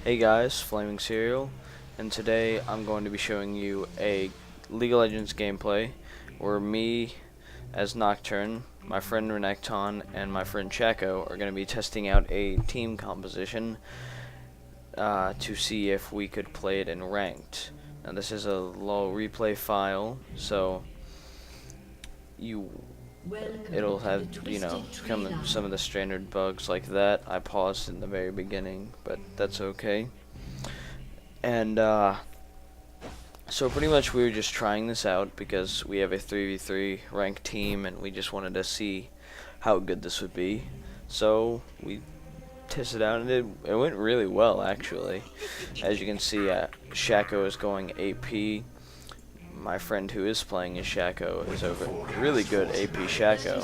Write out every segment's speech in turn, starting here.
Hey guys, FlamingCereal, and today I'm going to be showing you a League of Legends gameplay where me as Nocturne, my friend Renekton, and my friend Shaco are going to be testing out a team composition to see if we could play it in ranked. Now this is a low replay file, so it'll have, some of the standard bugs like that. I paused in the very beginning, but that's okay. And so pretty much we were just trying this out because we have a 3v3 ranked team and we just wanted to see how good this would be. So we tested out and it went really well, actually. As you can see, Shaco is going AP. My friend who is playing as Shaco is really good AP Shaco.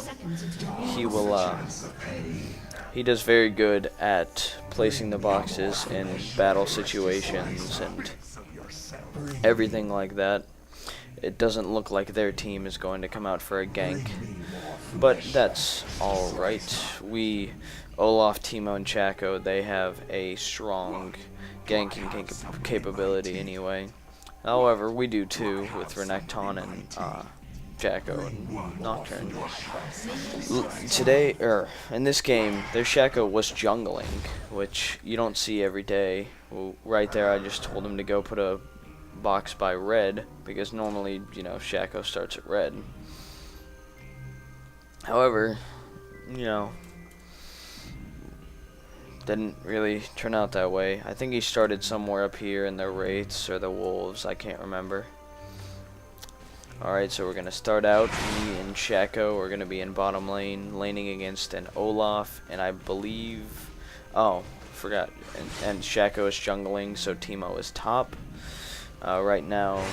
He does very good at placing the boxes in battle situations and everything like that. It doesn't look like their team is going to come out for a gank, but that's alright. Olaf, Teemo, and Shaco, they have a strong ganking capability anyway. However, we do too with Renekton and Shaco and Nocturne. In this game, their Shaco was jungling, which you don't see every day. Well, right there, I just told him to go put a box by red, because normally, Shaco starts at red. However, didn't really turn out that way. I think he started somewhere up here in the Wraiths or the Wolves, I can't remember. Alright, so we're going to start out, me and Shaco, we're going to be in bottom lane, laning against an Olaf, and I believe, forgot, and Shaco is jungling, so Teemo is top. Right now,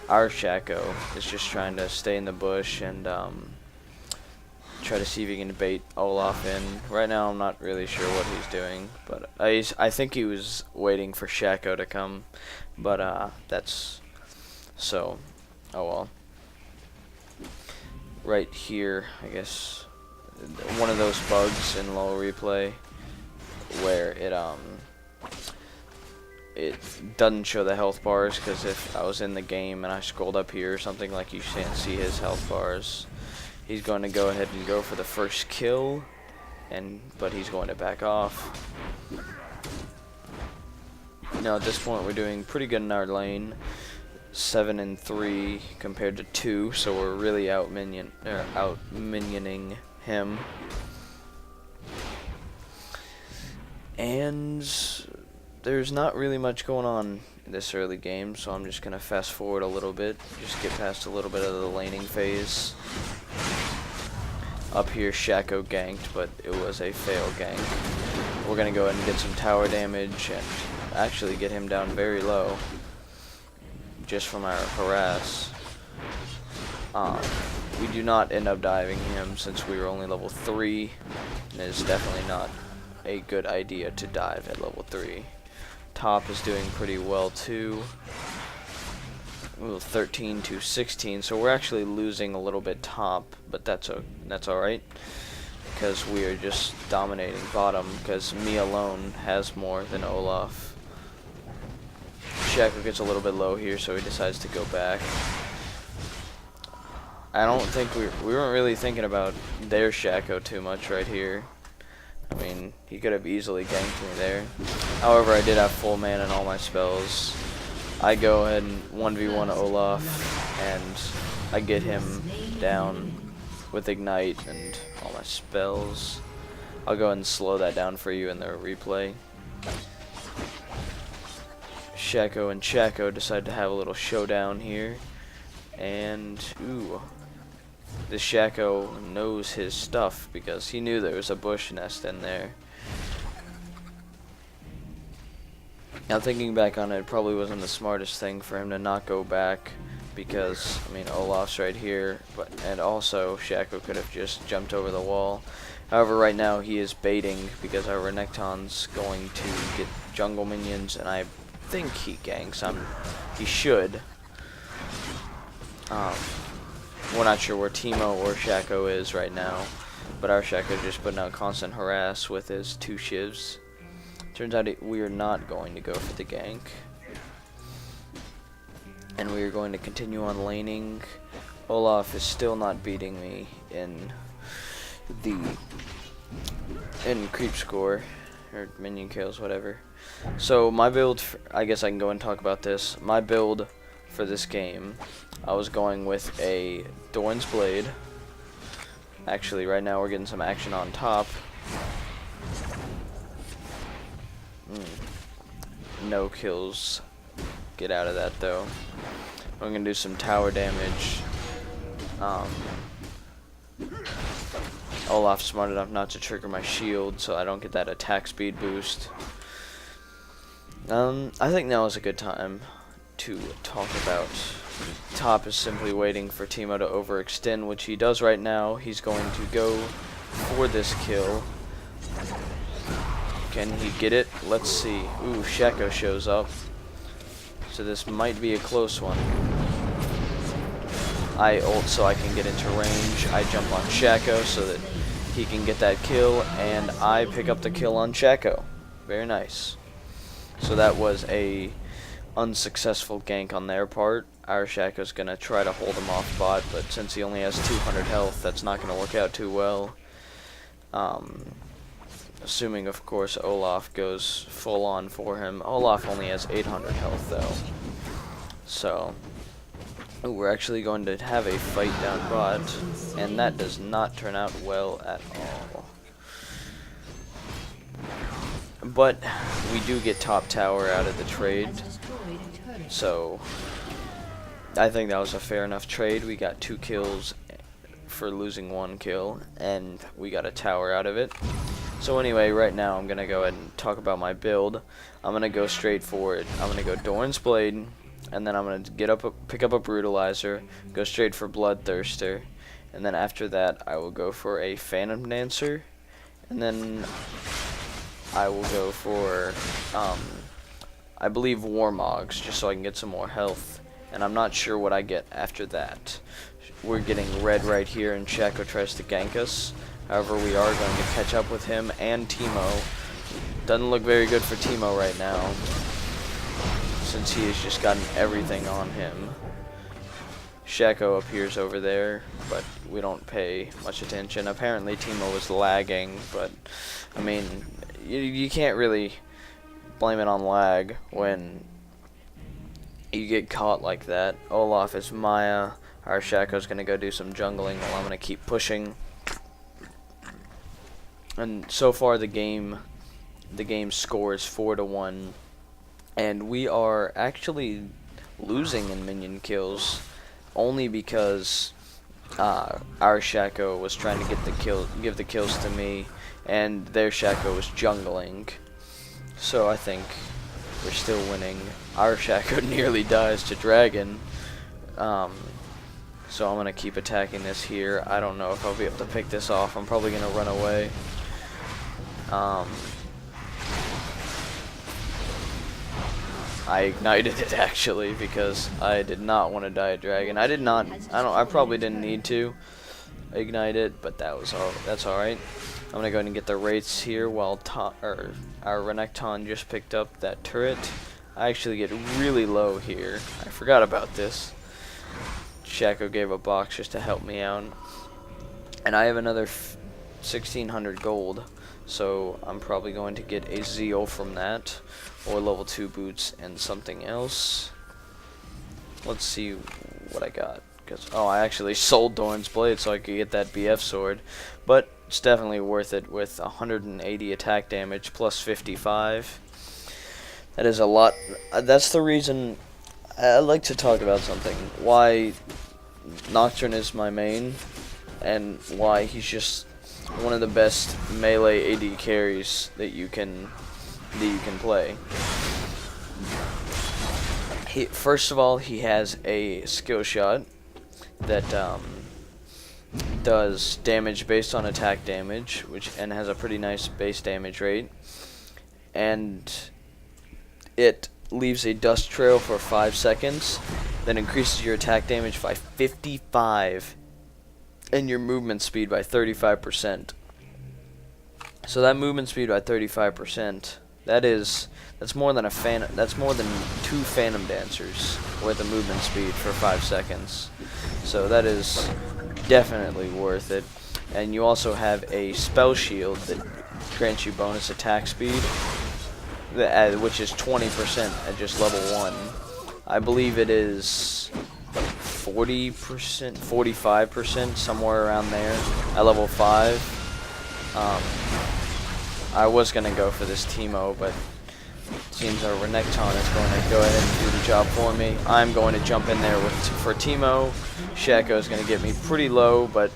our Shaco is just trying to stay in the bush and try to see if he can bait Olaf in. Right now I'm not really sure what he's doing, but I think he was waiting for Shaco to come, but that's so, oh well. Right here, I guess, one of those bugs in low replay where it doesn't show the health bars, because if I was in the game and I scrolled up here or something, like, you can't see his health bars. He's going to go ahead and go for the first kill, but he's going to back off. Now at this point we're doing pretty good in our lane, 7-3 compared to 2, so we're really out minioning him. And there's not really much going on in this early game, so I'm just gonna fast forward a little bit, just get past a little bit of the laning phase. Up here, Shaco ganked, but it was a fail gank. We're going to go ahead and get some tower damage and actually get him down very low just from our harass. We do not end up diving him since we were only level 3, and it is definitely not a good idea to dive at level 3. Top is doing pretty well too. 13 to 16, so we're actually losing a little bit top, but that's alright, because we are just dominating bottom, because me alone has more than Olaf. Shaco gets a little bit low here, so he decides to go back. I don't think we weren't really thinking about their Shaco too much right here. I mean, he could have easily ganked me there. However, I did have full mana and all my spells. I go ahead and 1v1 Olaf, and I get him down with Ignite and all my spells. I'll go ahead and slow that down for you in the replay. Shaco and Shaco decide to have a little showdown here, and the Shaco knows his stuff because he knew there was a bush nest in there. Now thinking back on it, it probably wasn't the smartest thing for him to not go back, because, I mean, Olaf's right here, and also Shaco could have just jumped over the wall. However, right now he is baiting because our Renekton's going to get jungle minions, and I think he ganks. He should. We're not sure where Teemo or Shaco is right now, but our Shaco just putting out constant harass with his 2 shivs. Turns out we are not going to go for the gank. And we are going to continue on laning. Olaf is still not beating me in creep score, or minion kills, whatever. So my build, I guess I can go and talk about this. My build for this game, I was going with a Doran's Blade. Actually, right now we're getting some action on top. No kills. Get out of that though. We're gonna do some tower damage. Olaf's smart enough not to trigger my shield, so I don't get that attack speed boost. I think now is a good time to talk about. Top is simply waiting for Teemo to overextend, which he does right now. He's going to go for this kill. Can he get it? Let's see. Ooh, Shaco shows up. So this might be a close one. I ult so I can get into range. I jump on Shaco so that he can get that kill, and I pick up the kill on Shaco. Very nice. So that was a unsuccessful gank on their part. Our Shaco's gonna try to hold him off bot, but since he only has 200 health, that's not gonna work out too well. Assuming, of course, Olaf goes full on for him. Olaf only has 800 health, though. So, we're actually going to have a fight down bot, and that does not turn out well at all. But we do get top tower out of the trade, so I think that was a fair enough trade. We got 2 kills for losing 1 kill, and we got a tower out of it. So anyway, right now I'm gonna go ahead and talk about my build. I'm gonna go straight for it. I'm gonna go Doran's Blade, and then I'm gonna pick up a Brutalizer, go straight for Bloodthirster, and then after that I will go for a Phantom Dancer, and then I will go for I believe Warmogs, just so I can get some more health, and I'm not sure what I get after that. We're getting red right here, and Shaco tries to gank us. However, we are going to catch up with him and Teemo. Doesn't look very good for Teemo right now, since he has just gotten everything on him. Shaco appears over there, but we don't pay much attention. Apparently Teemo was lagging, but I mean, you can't really blame it on lag when you get caught like that. Olaf is Maya. Our Shaco's gonna go do some jungling while I'm gonna keep pushing. And so far the game score is 4-1, and we are actually losing in minion kills only because our Shaco was trying to give the kills to me, and their Shaco was jungling. So I think we're still winning. Our Shaco nearly dies to dragon. So I'm gonna keep attacking this here. I don't know if I'll be able to pick this off. I'm probably gonna run away. I ignited it actually because I did not want to die a dragon. I probably didn't need to ignite it, but that's all right. I'm gonna go ahead and get the wraiths here while our Renekton just picked up that turret. I actually get really low here. I forgot about this. Shaco gave a box just to help me out, and I have another 1600 gold. So I'm probably going to get a Zeal from that, or level 2 boots and something else. Let's see what I got. I actually sold Doran's Blade so I could get that BF sword, but it's definitely worth it with 180 attack damage plus 55. That is a lot. That's the reason I'd like to talk about something. Why Nocturne is my main, and why he's just one of the best melee AD carries that you can play. First of all, he has a skill shot that does damage based on attack damage, and has a pretty nice base damage rate, and it leaves a dust trail for 5 seconds, then increases your attack damage by 55 and your movement speed by 35%. So that movement speed by 35% That's more than that's more than 2 Phantom Dancers worth of movement speed for 5 seconds. So that is definitely worth it. And you also have a spell shield that grants you bonus attack speed, which is 20% at just level 1. I believe it is 40%, 45%, somewhere around there at level 5. I was going to go for this Teemo, but it seems our Renekton is going to go ahead and do the job for me. I'm going to jump in there for Teemo. Shaco is going to get me pretty low, but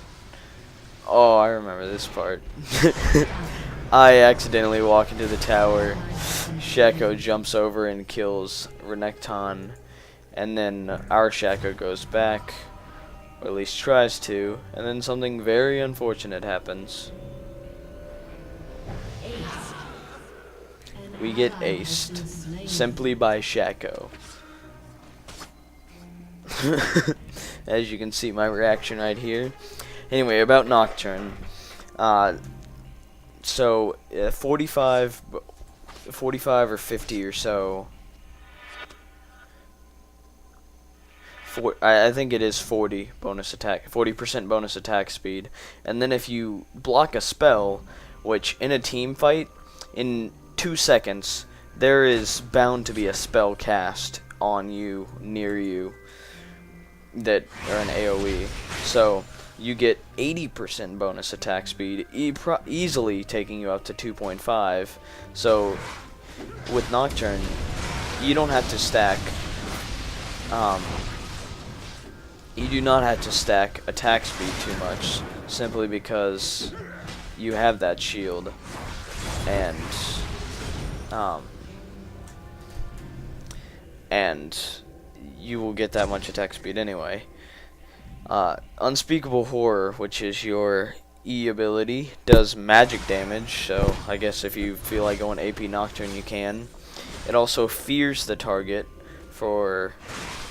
oh, I remember this part. I accidentally walk into the tower. Shaco jumps over and kills Renekton, and then our Shaco goes back, or at least tries to, and then something very unfortunate happens. We get aced simply by Shaco. As you can see my reaction right here. Anyway, about Nocturne. So 45 or 50 or so. I think it is 40 bonus attack, 40% bonus attack speed. And then if you block a spell, which in a team fight, in 2 seconds, there is bound to be a spell cast on you, near you, that are an AoE. So you get 80% bonus attack speed, easily taking you up to 2.5. So with Nocturne, you don't have to stack. You do not have to stack attack speed too much, simply because you have that shield, and you will get that much attack speed anyway. Unspeakable Horror, which is your E ability, does magic damage, so I guess if you feel like going AP Nocturne, you can. It also fears the target for,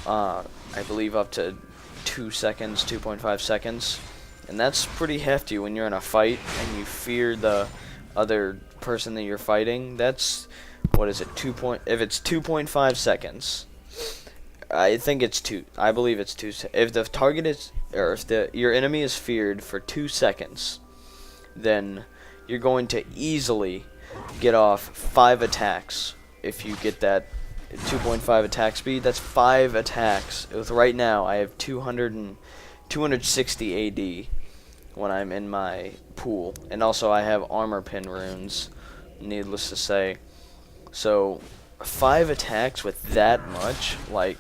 I believe, up to 2 seconds, 2.5 seconds. And that's pretty hefty when you're in a fight and you fear the other person that you're fighting. That's, what is it, if it's 2.5 seconds. I think it's 2. I believe it's 2. If the target is, or if your enemy is feared for 2 seconds, then you're going to easily get off 5 attacks. If you get that 2.5 attack speed, that's 5 attacks. With right now, I have 260 AD when I'm in my pool, and also I have armor pin runes, needless to say. So 5 attacks with that much, like,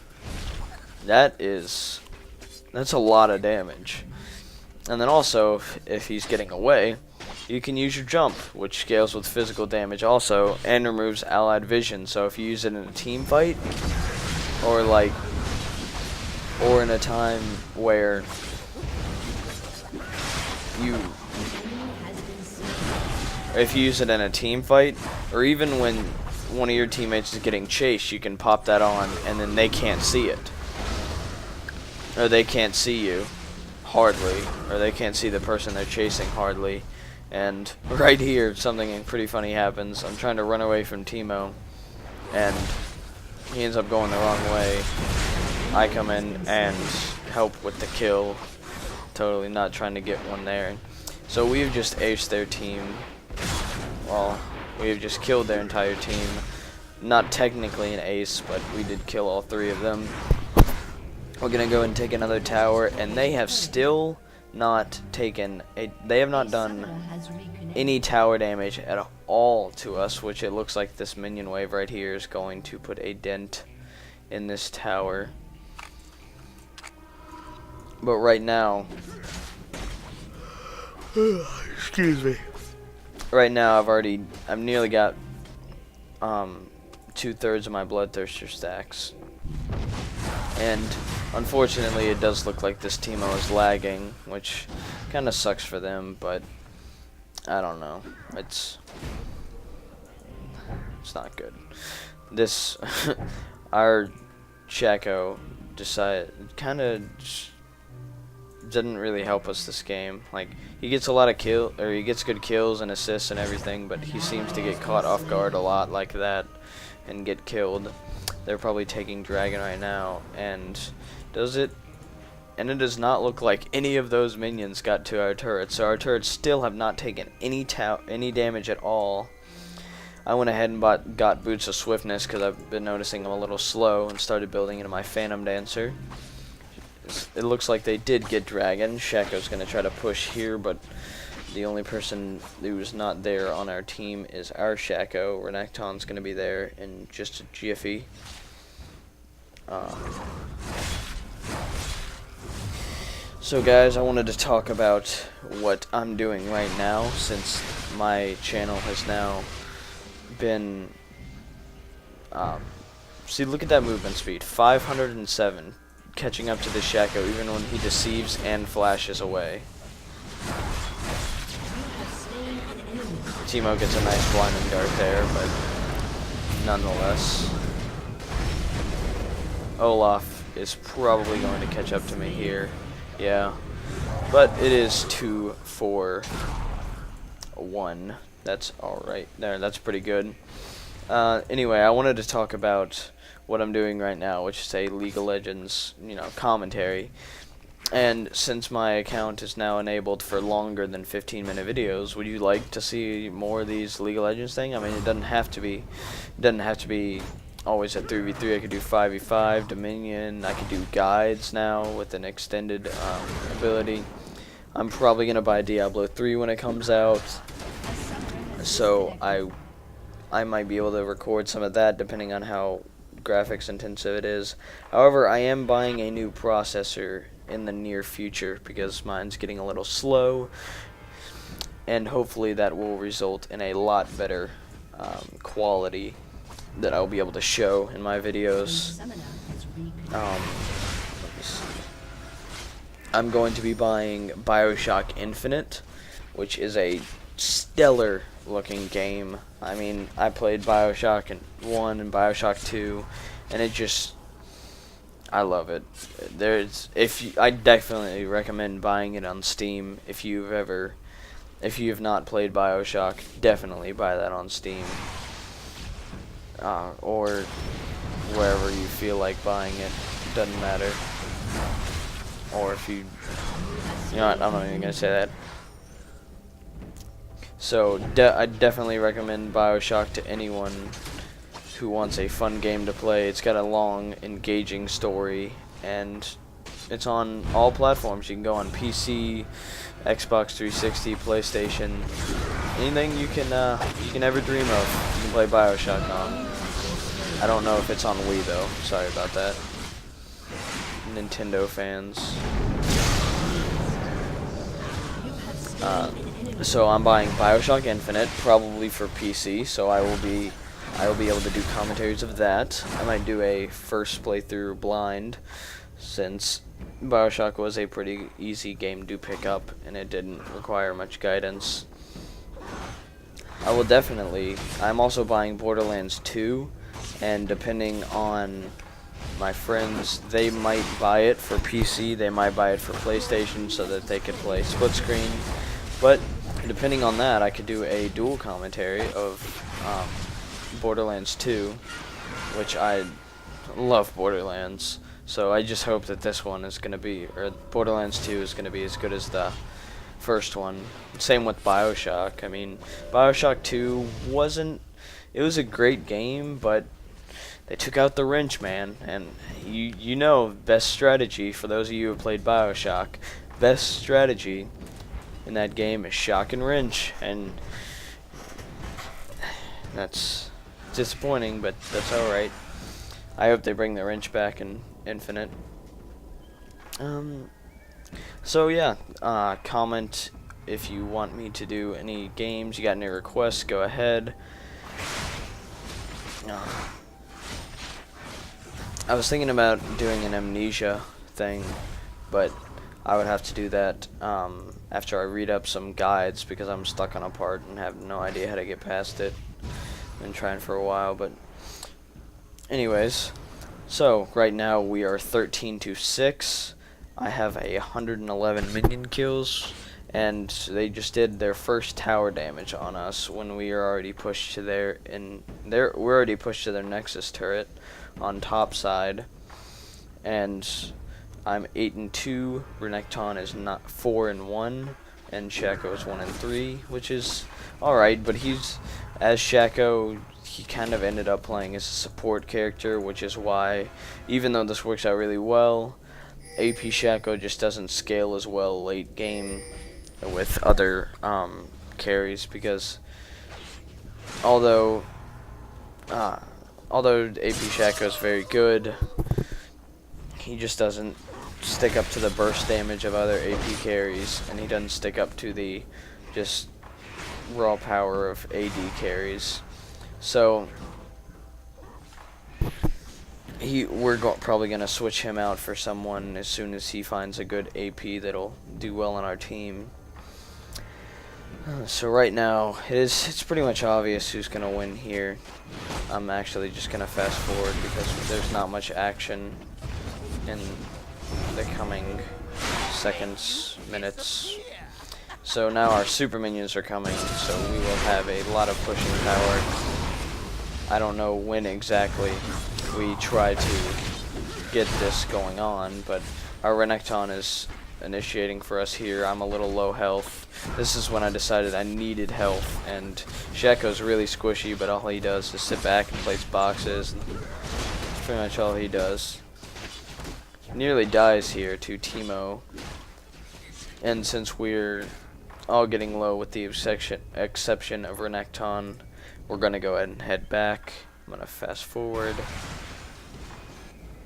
that's a lot of damage. And then also, if he's getting away, you can use your jump, which scales with physical damage also, and removes allied vision. So if you use it in a team fight, or in a time where if you use it in a team fight, or even when one of your teammates is getting chased, you can pop that on, and then they can't see it. Or they can't see you, hardly. Or they can't see the person they're chasing, hardly. And right here, something pretty funny happens. I'm trying to run away from Teemo, and he ends up going the wrong way. I come in and help with the kill. Totally not trying to get one there. So we've just aced their team. Well, we've just killed their entire team. Not technically an ace, but we did kill all 3 of them. We're gonna go and take another tower, and they have still not taken they have not done any tower damage at all to us, which it looks like this minion wave right here is going to put a dent in this tower. But right now, excuse me. Right now I've nearly got 2/3 of my Bloodthirster stacks. And unfortunately, it does look like this Teemo is lagging, which kind of sucks for them, but I don't know. It's not good. This our Shaco didn't really help us this game. Like, he gets a lot of he gets good kills and assists and everything, but he seems to get caught off guard a lot like that and get killed. They're probably taking Dragon right now, and it does not look like any of those minions got to our turrets. So our turrets still have not taken any damage at all. I went ahead and got Boots of Swiftness because I've been noticing I'm a little slow, and started building into my Phantom Dancer. It looks like they did get Dragon. Shaco's going to try to push here, but the only person who's not there on our team is our Shaco. Renekton's going to be there in just a jiffy. So guys, I wanted to talk about what I'm doing right now, since my channel has now been, see, look at that movement speed, 507, catching up to the Shaco even when he deceives and flashes away. Teemo gets a nice blinding dart there, but nonetheless, Olaf is probably going to catch up to me here. Yeah, but it is 2-4-1. That's alright there, that's pretty good. Anyway, I wanted to talk about what I'm doing right now, which is a League of Legends, commentary. And since my account is now enabled for longer than 15-minute videos, would you like to see more of these League of Legends thing? I mean, it doesn't have to be always at 3v3. I could do 5v5, Dominion. I could do guides now with an extended ability. I'm probably gonna buy Diablo 3 when it comes out, so I might be able to record some of that depending on how graphics intensive it is. However, I am buying a new processor in the near future because mine's getting a little slow, and hopefully that will result in a lot better quality that I'll be able to show in my videos. Let me see. I'm going to be buying BioShock Infinite, which is a stellar looking game. I mean, I played BioShock 1 and BioShock 2, and I love it. I definitely recommend buying it on Steam if you have not played BioShock. Definitely buy that on Steam. Or wherever you feel like buying it, doesn't matter. Or if you know what, I'm not even gonna say that. So I definitely recommend BioShock to anyone who wants a fun game to play. It's got a long, engaging story, and it's on all platforms. You can go on PC, Xbox 360, PlayStation, anything you can ever dream of. You can play BioShock on. I don't know if it's on Wii though. Sorry about that, Nintendo fans. So I'm buying BioShock Infinite, probably for PC. So I will be able to do commentaries of that. I might do a first playthrough blind, since BioShock was a pretty easy game to pick up and it didn't require much guidance. I'm also buying Borderlands 2, and depending on my friends, they might buy it for PC, they might buy it for PlayStation so that they could play split screen. But depending on that, I could do a dual commentary of Borderlands 2, which I love Borderlands. So I just hope that this one is going to be, or Borderlands 2 is going to be as good as the first one. Same with BioShock. I mean, BioShock 2 it was a great game, but they took out the wrench, man. And you know, best strategy, for those of you who have played BioShock, best strategy in that game is shock and wrench, and that's disappointing, but that's alright. I hope they bring the wrench back in Infinite. So yeah, comment if you want me to do any games. You got any requests, go ahead. I was thinking about doing an Amnesia thing, but I would have to do that after I read up some guides, because I'm stuck on a part and have no idea how to get past it. Been trying for a while, but anyways, so right now we are 13-6. I have 111 minion kills, and they just did their first tower damage on us when we are already pushed to we're already pushed to their Nexus turret on top side, and I'm 8-2. Renekton is not 4-1, and Shaco is 1-3, which is alright. But as Shaco, he kind of ended up playing as a support character, which is why, even though this works out really well, AP Shaco just doesn't scale as well late game with other carries, because although AP Shaco is very good, he just doesn't stick up to the burst damage of other AP carries, and he doesn't stick up to the just raw power of AD carries. So we're probably going to switch him out for someone as soon as he finds a good AP that'll do well on our team. So right now, it's pretty much obvious who's going to win here. I'm actually just going to fast forward because there's not much action in the coming seconds, minutes. So now our super minions are coming, so we will have a lot of pushing power. I don't know when exactly we try to get this going on, but our Renekton is initiating for us here. I'm a little low health. This is when I decided I needed health, and Shaco's really squishy, but all he does is sit back and place boxes. That's pretty much all he does. Nearly dies here to Teemo, and since we're all getting low with the exception of Renekton, we're going to go ahead and head back. I'm going to fast forward.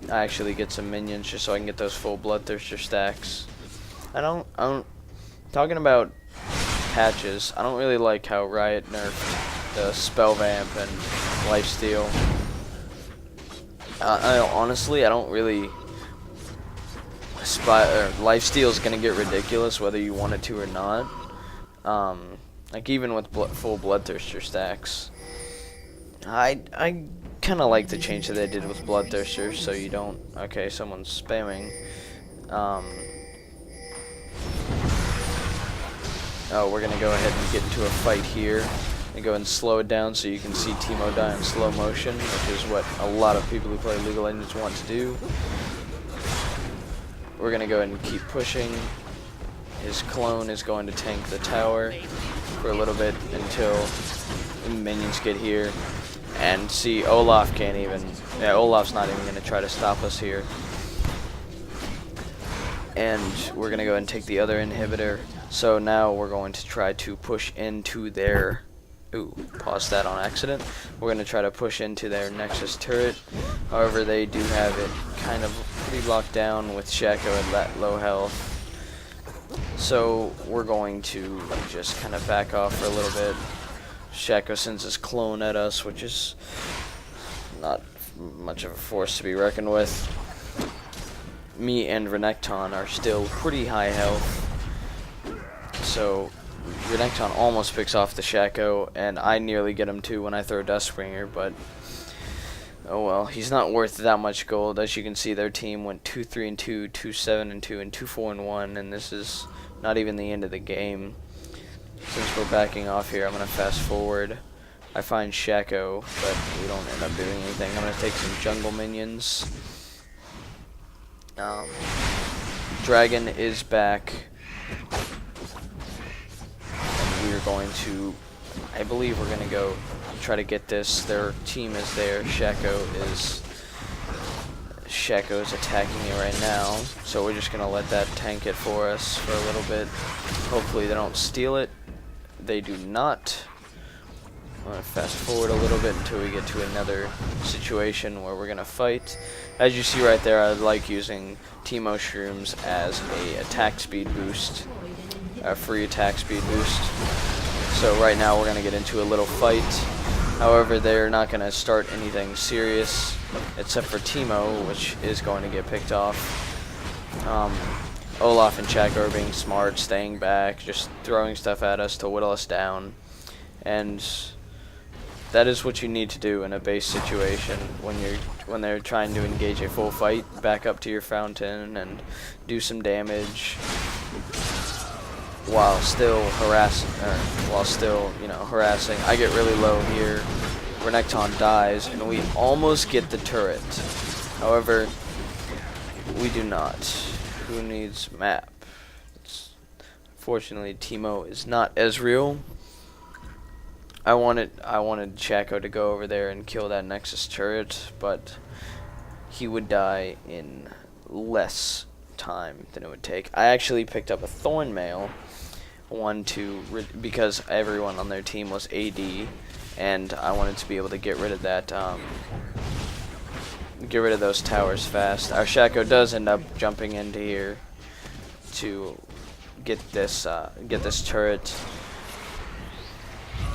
I actually get some minions just so I can get those full Bloodthirster stacks. Talking about patches, I don't really like how Riot nerfed the Spell Vamp and Lifesteal. Honestly, I don't really... Lifesteal is going to get ridiculous whether you want it to or not. Like even with full Bloodthirster stacks. I kind of like the change that they did with Bloodthirster, so you don't... Okay, someone's spamming. Oh, we're going to go ahead and get into a fight here. And go and slow it down so you can see Teemo die in slow motion, which is what a lot of people who play League of Legends want to do. We're going to go ahead and keep pushing. His clone is going to tank the tower for a little bit until the minions get here. And see, Olaf can't even... Yeah, Olaf's not even going to try to stop us here. And we're going to go ahead and take the other inhibitor. So now we're going to try to push into their... Ooh, paused that on accident. We're going to try to push into their Nexus turret. However, they do have it kind of pretty locked down with Shaco at that low health. So we're going to just kind of back off for a little bit. Shaco sends his clone at us, which is not much of a force to be reckoned with. Me and Renekton are still pretty high health. So Renekton almost picks off the Shaco, and I nearly get him too when I throw Dustbringer, but oh well, he's not worth that much gold. As you can see, their team went 2-3-2, 2-7-2, and 2-4-1, and this is not even the end of the game. Since we're backing off here, I'm going to fast forward. I find Shaco, but we don't end up doing anything. I'm going to take some jungle minions. Dragon is back. And we're going to... I believe we're going to go try to get this. Their team is there. Shaco is attacking it right now. So we're just going to let that tank it for us for a little bit. Hopefully they don't steal it. They do not. I'm going to fast forward a little bit until we get to another situation where we're going to fight. As you see right there, I like using Teemo Shrooms as a attack speed boost. A free attack speed boost. So right now we're going to get into a little fight. However, they're not going to start anything serious except for Teemo, which is going to get picked off. Olaf and Shaco are being smart, staying back, just throwing stuff at us to whittle us down. And that is what you need to do in a base situation when they're trying to engage a full fight. Back up to your fountain and do some damage while still harassing. I get really low here. Renekton dies, and we almost get the turret. However, we do not. Who needs map? Fortunately, Teemo is not Ezreal. I wanted Shaco to go over there and kill that Nexus turret, but he would die in less time than it would take. I actually picked up a Thorn Mail, because everyone on their team was AD, and I wanted to be able to get rid of that, get rid of those towers fast. Our Shaco does end up jumping into here to get this turret.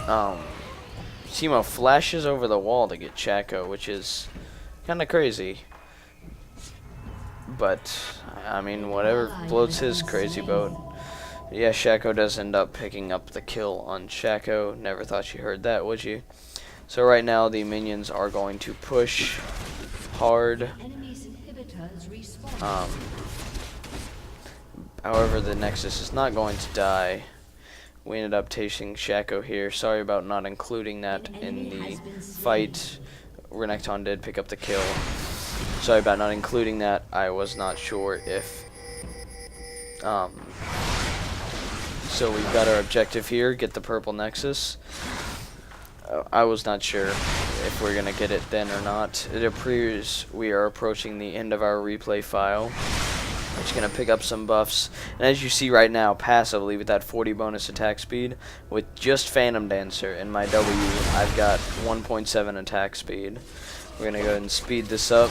Teemo flashes over the wall to get Shaco, which is kind of crazy. But I mean, whatever floats his crazy boat. Yeah, Shaco does end up picking up the kill on Shaco. Never thought you heard that, would you? So right now the minions are going to push hard. However, the Nexus is not going to die. We ended up tasting Shaco here. Sorry about not including that in the fight. Renekton did pick up the kill. Sorry about not including that. I was not sure if... So we've got our objective here, get the purple Nexus. I was not sure if we're going to get it then or not. It appears we are approaching the end of our replay file. I'm just going to pick up some buffs. And as you see right now, passively with that 40 bonus attack speed, with just Phantom Dancer in my W, I've got 1.7 attack speed. We're going to go ahead and speed this up,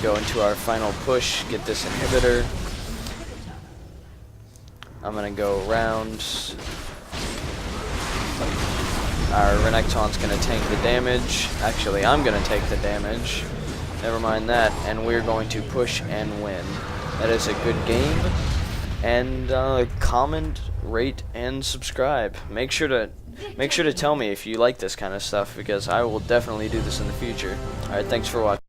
go into our final push, get this inhibitor. I'm going to go around. Our Renekton's going to tank the damage. Actually, I'm going to take the damage. Never mind that. And we're going to push and win. That is a good game. And comment, rate, and subscribe. Make sure to tell me if you like this kind of stuff, because I will definitely do this in the future. Alright, thanks for watching.